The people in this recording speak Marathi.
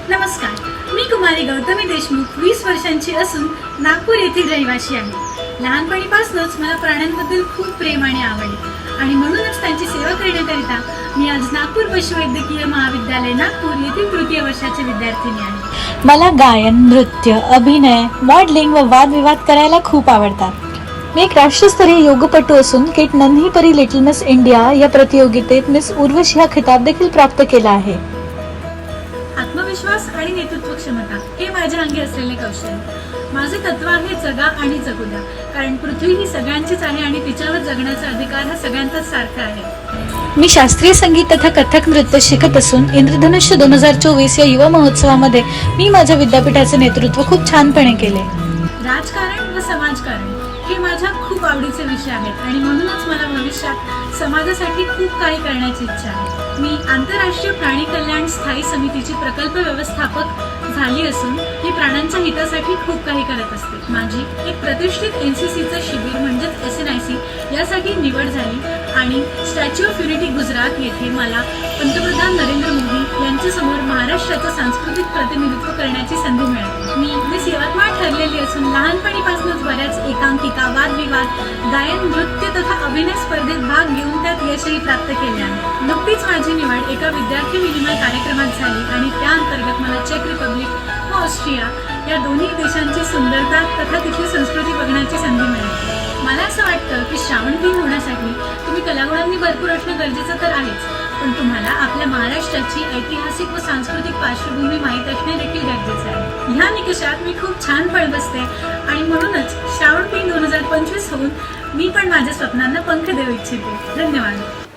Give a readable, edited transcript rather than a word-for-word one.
नमस्कार, मी कुमारी गौतमी देशमुख 20 वर्षांची असून नागपूर येथील रहिवासी आहे। लहानपणीपासूनच मला प्राण्यांबद्दल खूप प्रेम आणि आवड आहे आणि म्हणूनच त्यांची सेवा करण्याकरिता मी आज नागपूर पशुवैद्यकीय महाविद्यालय नागपूर येथील तृतीय वर्षाचे विद्यार्थिनी आहे। मला गायन, नृत्य, अभिनय, मॉडेलिंग व वादविवाद करायला खूप आवडतात। मी एक राष्ट्रस्तरीय योगपटू असून किट नन्ही परी लिटिल मिस इंडिया या प्रतियोगितेत मिस उर्वशी हा खिताब देखील प्राप्त केला आहे। आत्मविश्वास आणि नेतृत्व क्षमता हे माझ्या अंगी असलेले कौशल्य। माझे तत्व आहे जगा आणि जगू द्या, कारण पृथ्वी ही सगळ्यांचीच आहे आणि तिच्यावर जगण्याचा अधिकार हा सगळ्यांचाच सारखा आहे। मी शास्त्रीय संगीत तथा कथक नृत्य शिकत असून इंद्रधनुष्य 2024 या युवा महोत्सवामध्ये मी माझ्या विद्यापीठाचे नेतृत्व खूप छानपणे केले। राजकारण व समाजकारण हे माझ्या खूप आवडीचे विषय आहेत आणि म्हणूनच मला भविष्यात समाजासाठी खूप काही करण्याची इच्छा आहे। मी आंतरराष्ट्रीय प्राणी कल्याण स्थायी समितीची प्रकल्प व्यवस्थापक झाली असून मी प्राण्यांच्या हितासाठी खूप काही करत असते। माझी एक प्रतिष्ठित NCCचं शिबिर म्हणजेच SNIC यासाठी निवड झाली आणि स्टॅच्यू ऑफ युनिटी गुजरात येथे मला पंतप्रधान नरेंद्र मोदी यांच्यासमोर महाराष्ट्राचं सांस्कृतिक प्रतिनिधित्व करण्याची संधी मिळाली। मी मिस यवतमाळ ठरलेली असून लहानपणीपासूनच बऱ्याच एकांकिका, वादविवाद, गायन, नृत्य तथा अभिनय स्पर्धेत भाग घेऊन त्यात यशही प्राप्त केले आहे। नुकतीच माझी निवड एका विद्यार्थी विनिमय कार्यक्रमात झाली आणि त्या अंतर्गत मला चेक रिपब्लिक व ऑस्ट्रिया या दोन्ही देशांची सुंदरता तथा तिथली संस्कृती बघण्याची संधी मिळाली। मला असं वाटतं की श्रावणबाई होण्यासाठी तुम्ही कलागुणांनी भरपूर असणं गरजेचं तर आहेच, पण तुम्हाला आपल्या महाराष्ट्राची ऐतिहासिक व सांस्कृतिक पार्श्वभूमी माहीत असणे देखील गरजेचं आहे। ह्या निकषात मी खूप छान फळ बसते आणि म्हणूनच श्रावणबाई 2025 होऊन मी पण माझ्या स्वप्नांना पंख देऊ इच्छिते। धन्यवाद।